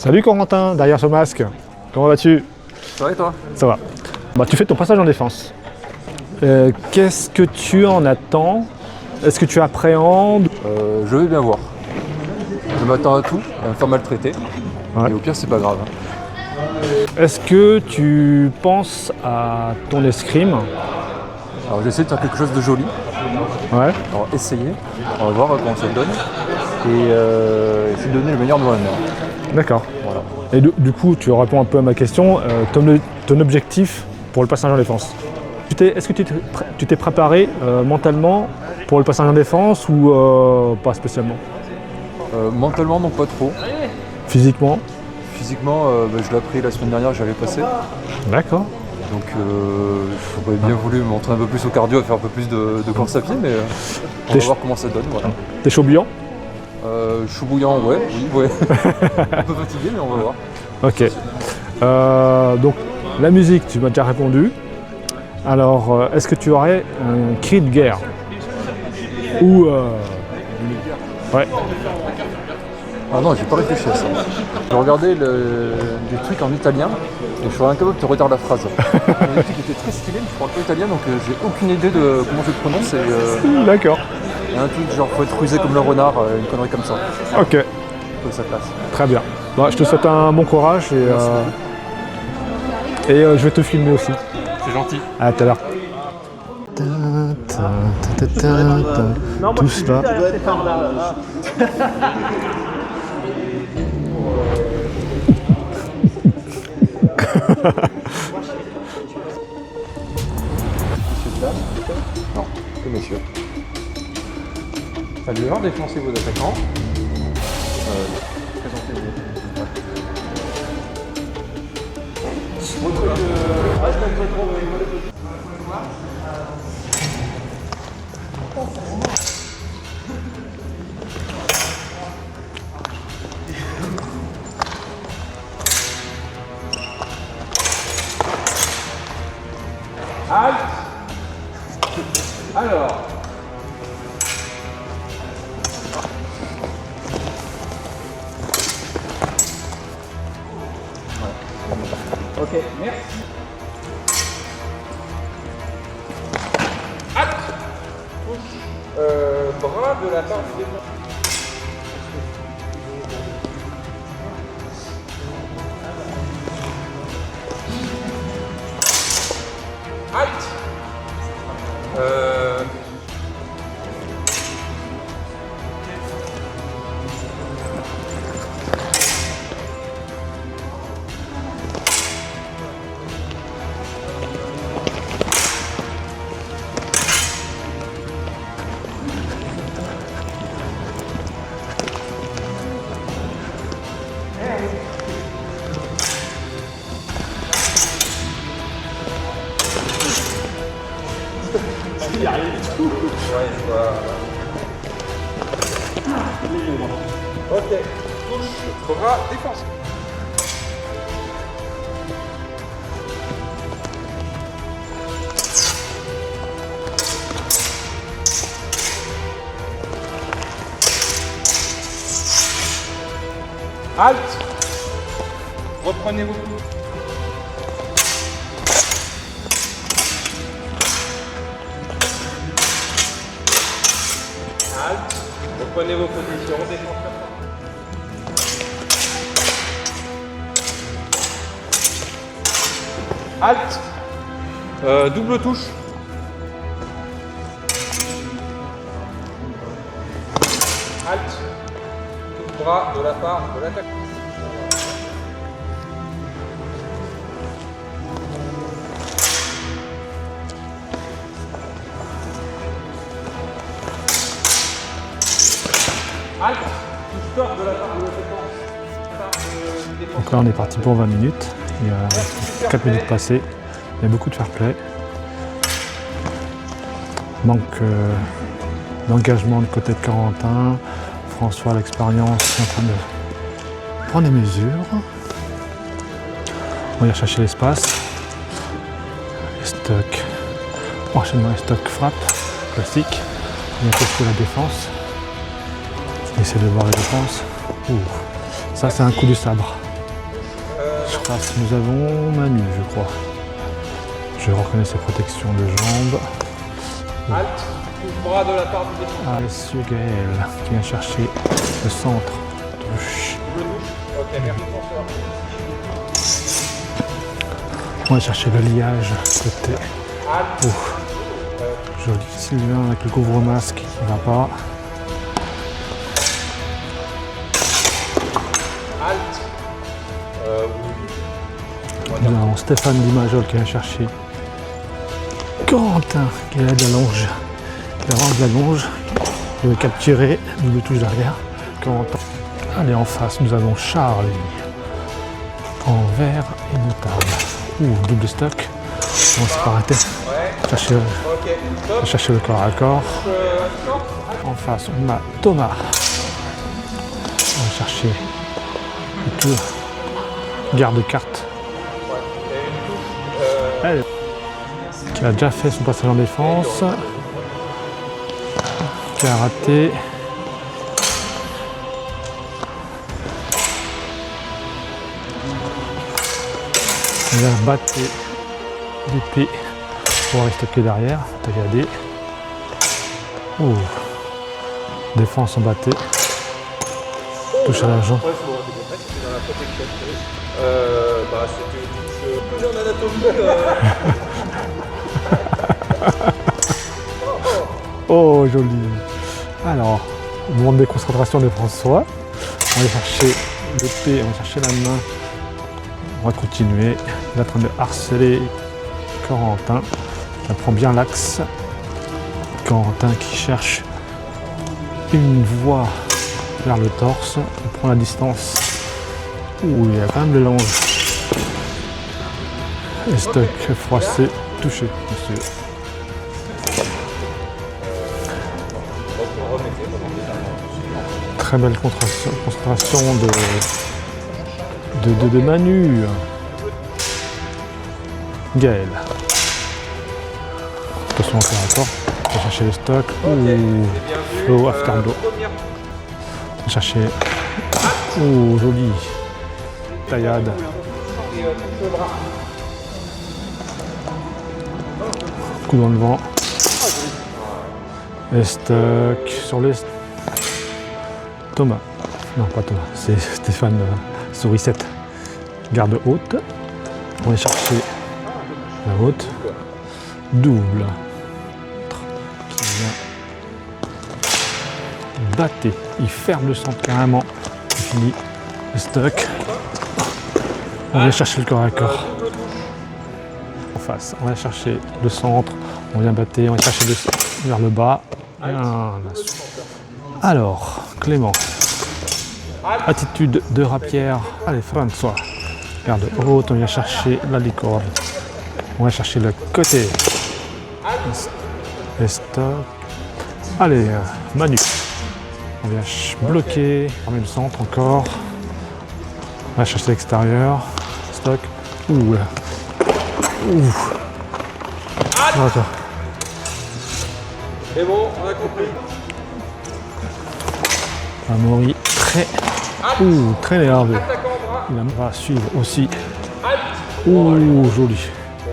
Salut Corentin, derrière ce masque. Comment vas-tu? Ça va et toi? Ça va. Bah, tu fais ton passage en défense. Qu'est-ce que tu en attends? Est-ce que tu appréhendes? Je vais bien voir. Je m'attends à tout, à me faire maltraiter. Ouais. Et au pire, c'est pas grave. Est-ce que tu penses à ton escrime? Alors j'essaie de faire quelque chose de joli. Ouais. Alors essayer. On va voir comment ça donne. Et essayer de donner le meilleur de moi-même. D'accord. Voilà. Et du coup, tu réponds un peu à ma question. Ton objectif pour le passage en défense? Est-ce que tu t'es préparé mentalement pour le passage en défense ou pas spécialement? Mentalement, non pas trop. Physiquement? Physiquement, je l'ai appris la semaine dernière, j'avais passé. D'accord. Donc j'aurais bien voulu m'entraîner un peu plus au cardio, faire un peu plus de course à pied, mais on va voir comment ça donne. Voilà. T'es chaud bouillant? Chou bouillant, ouais, oui, ouais. Un peu fatigué, mais on va voir. Ok. Donc, la musique, tu m'as déjà répondu. Alors, est-ce que tu aurais un cri de guerre? Ou... Ouais. Ah non, j'ai pas réfléchi à ça. J'ai regardé des trucs en italien et je serais incapable de te redire la phrase. Le truc était très stylé, mais je parle pas italien donc j'ai aucune idée de comment je le prononce. D'accord. Il y a un truc genre faut être rusé comme le renard, une connerie comme ça. Ok. Faut que ça passe. Très bien. Bon, je te souhaite un bon courage et je vais te filmer aussi. C'est gentil. À tout à l'heure. Tout cela. Non, que monsieur. Allez voir défoncer vos attaquants. Présentez-vous. Halte. Alors. Ok, merci. Halte. Bras de la part du défenseur. Halte. Il arrive tout. Ouais, je vois. Ok, touche, bras, défense. Halte. Reprenez vos coups. Halte. Reprenez vos positions. Défenseur. Halte. Double touche. Halte. Coup de bras de la part de l'attaque. Halte. Touche tord de la part de l'attaquant. Donc là, on est parti pour 20 minutes. Il y a 4 minutes passées. Il y a beaucoup de fair play. Manque d'engagement du côté de Corentin. François, l'expérience, est en train de prendre des mesures. On va aller chercher l'espace. Les stocks. Enchaînement les stocks frappe. Classique. On va tester la défense. Essayer de voir la défense. Ouh. Ça, c'est un coup du sabre. Face, nous avons Manu, je crois. Je reconnais ses protections de jambes. Halte, bras de la part du défenseur. Ah, monsieur Gaël qui vient chercher le centre. Touche. Ok, merci On va chercher le liage côté. Halte. Oh. Joli Sylvain avec le couvre-masque qui ne va pas. Halte. Nous avons Stéphane Dimajol qui vient chercher Corentin qui est là de la longe. Il avance de la longe. Il veut capturer. Double touche derrière. Corentin. Allez, en face, nous avons Charlie. En vert et notable. Ouh, double stock. On va se arrêter. Chercher le corps à corps. En face, on a Thomas. On va chercher le tour. Garde-carte. Allez. Qui a déjà fait son passage en défense. Qui a raté. Il a battu l'épée pour aller stocker derrière. Regardez. Oh. Défense en batté. Touche à la jambe. C'était dans la protection. C'était une touche plus en anatomie. Oh, joli. Alors, moment de déconcentration de François. On va aller chercher l'épée, on va chercher la main. On va continuer. Il est en train de harceler Corentin. Il prend bien l'axe. Corentin qui cherche une voie vers le torse. Il prend la distance. Ouh, il y a quand même le longe. Et stock froissé, touché, monsieur. Très belle concentration de Manu. Gaël. Attention encore à corps. On va chercher le stock. Ouh, flow afterglow. On va chercher. Ouh, joli. Taillade. Coup dans le vent. Et stock sur les. Thomas. Non, pas Thomas. C'est Stéphane Sourisette. Garde haute. On va chercher la haute. Double. Qui vient batté. Il ferme le centre carrément. Il finit le stock. On va chercher le corps à corps. En face. On va chercher le centre. On vient battre. On va chercher vers le bas. Alors, Clément. Attitude de rapière. Allez, François. Garde haute. On vient chercher la licorne. On va chercher le côté. Et stop. Allez, Manu. On vient bloquer. Fermer le centre encore. On va chercher l'extérieur. Stock. Ouh là. Ouh. Attends. C'est bon, on a compris. Amaury très nerveux. Il va suivre aussi. Ouh, joli.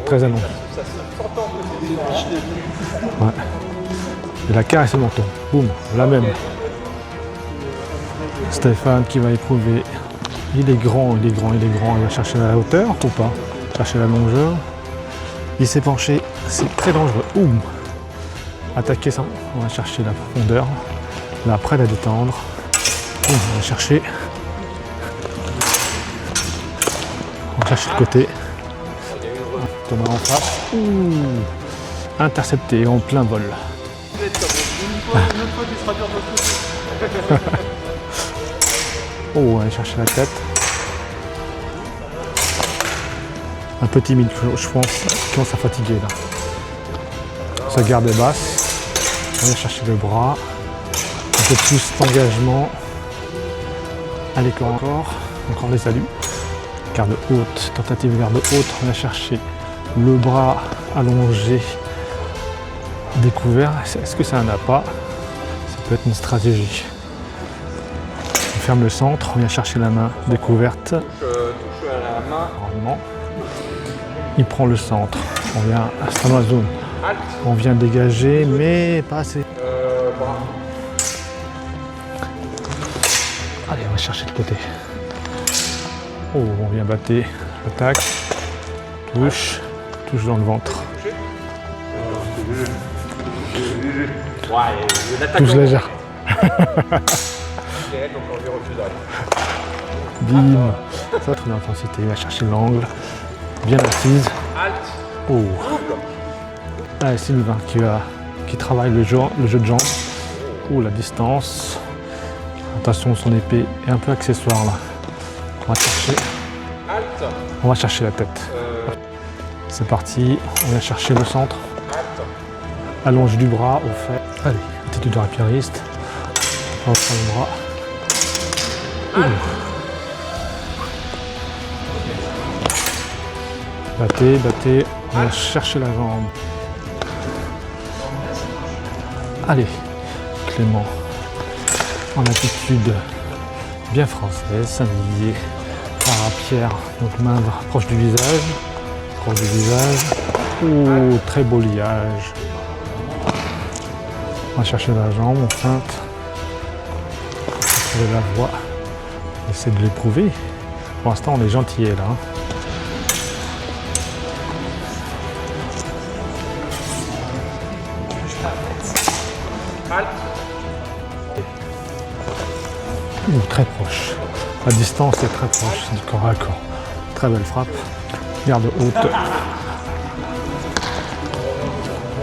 Très allongé. Ouais. Il a caressé le menton. Boum, la même. Stéphane qui va éprouver. Il est grand. Il va chercher la hauteur ou pas? Chercher la longueur. Il s'est penché. C'est très dangereux. Oum. Attaquer ça. On va chercher la profondeur. Là, prêt à détendre. On va chercher. On va chercher le côté. Thomas en face. Ouh. Intercepté en plein vol. Oh, on va aller chercher la tête. Un peu timide, je pense. Il commence à fatiguer là. Sa garde est basse. On va aller chercher le bras. Un peu plus d'engagement. Allez, encore les saluts. Garde haute, tentative de garde haute. On va chercher le bras allongé, découvert. Est-ce que ça n'a pas? Ça peut être une stratégie. On ferme le centre, on vient chercher la main découverte. Touche à la la main. Normalement, il prend le centre. On vient à la zone. Halte. On vient dégager, mais pas assez. Bras. Allez, on va chercher le côté. Oh, on vient battre. Attaque. Touche. Touche dans le ventre. Ouais, l'attaque. Touche légère. Donc on lui refuse d'arrêter. Bim. Ça, trop d'intensité. Il va chercher l'angle. Bien assise. Halte. Oh. Allez, Sylvain qui travaille le jeu de jambes. Oh, la distance. Attention, son épée est un peu accessoire là. Halte. On va chercher la tête. C'est parti. On vient chercher le centre. Halte. Allonge du bras au fait. Allez, attitude de rapieriste. On prend le bras. Battez. On va chercher la jambe. Allez, Clément. En attitude bien française, singulier. Rapière, donc main proche du visage. Oh, très beau liage. On va chercher la jambe, on feinte. On va trouver la voie. On essaie de l'éprouver. Pour l'instant, on est gentillé là. Halte. Très proche. La distance est très proche du corps à corps. Très belle frappe. Garde haute.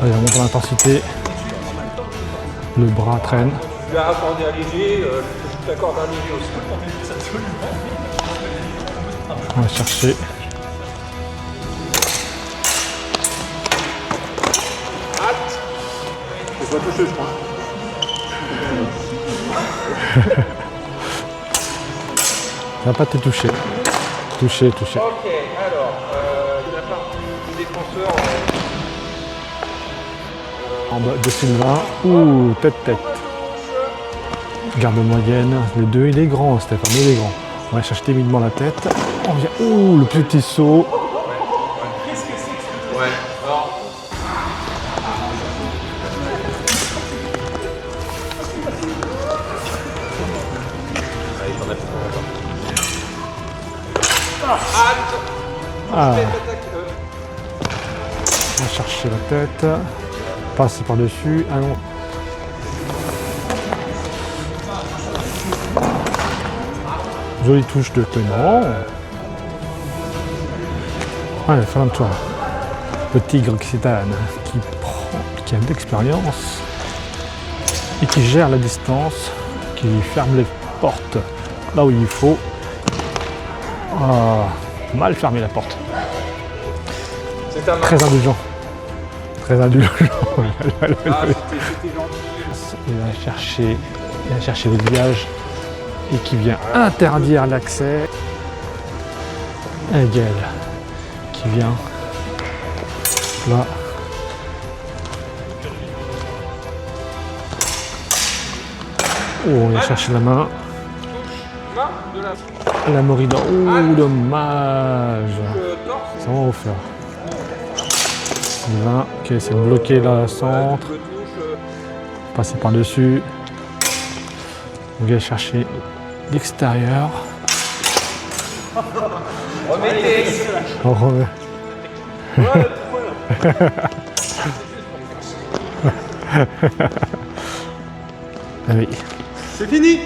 Allez, on monte l'intensité. Le bras traîne. Tu as accordé un léger, je t'accorde un léger aussi. On va chercher. Halte. Je dois toucher, je crois. Ça va pas te toucher. Toucher. Ok, alors, de la part du défenseur, En bas de Sylvain. Ouh, tête. Garde moyenne. Le 2, il est grand, Stéphane, il est grand. On va chercher timidement la tête. On vient. Ouh, le petit saut. ouais. Alors, allez, t'en as plus pour longtemps. Halte. Ah, Attaque. on va chercher la tête. Passe par-dessus. Allons. Jolie touche de Clément. Allez, ferme-toi. Le tigre occitane qui a de l'expérience et qui gère la distance, qui ferme les portes là où il faut. Ah, mal fermer la porte. C'est ta main. Très indulgent. Très indulgent. Ah, c'était gentil. Il va chercher le village et qui vient interdire l'accès. Hegel qui vient là. Oh, on vient chercher la main. Main de la La Morida. Oh, dommage. torse. Ça va refaire. Sylvain qui essaie de bloquer la centre. Double touche. Passer par-dessus. On vient chercher l'extérieur. Remettez. On remet. Ah oui. C'est fini.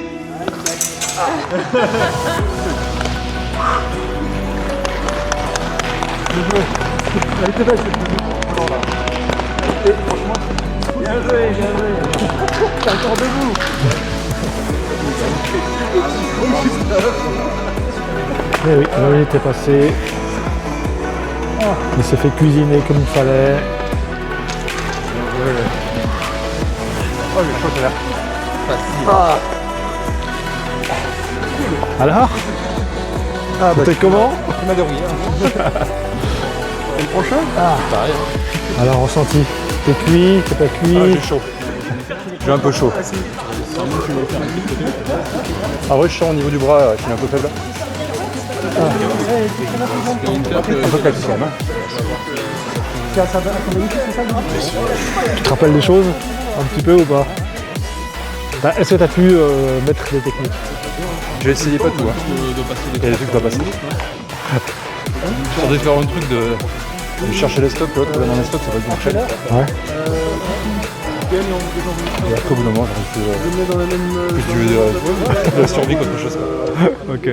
Eh oui, la minute est passée. Il s'est fait cuisiner comme il fallait. Oh, le chaud, ça a l'air facile. Alors, Ah, c'était comment? tu m'as dérouillé. Et le prochain Pareil. Alors, ressenti. T'es cuit, t'es pas cuit? J'ai chaud. J'ai un peu chaud. En vrai, je sens au niveau du bras, je suis un peu faible. Un peu calcium. Hein. Tu te rappelles des choses un petit peu ou pas? Est-ce que tu as pu mettre des techniques? J'ai essayé pas tout. Hein. Il y a des trucs pas passés. Sur différents trucs de chercher les stocks, l'autre dans les stocks, ça va être marcher. Ouais. Et après, au bout d'un moment, j'arrive plus de la survie qu'autre chose. Ok.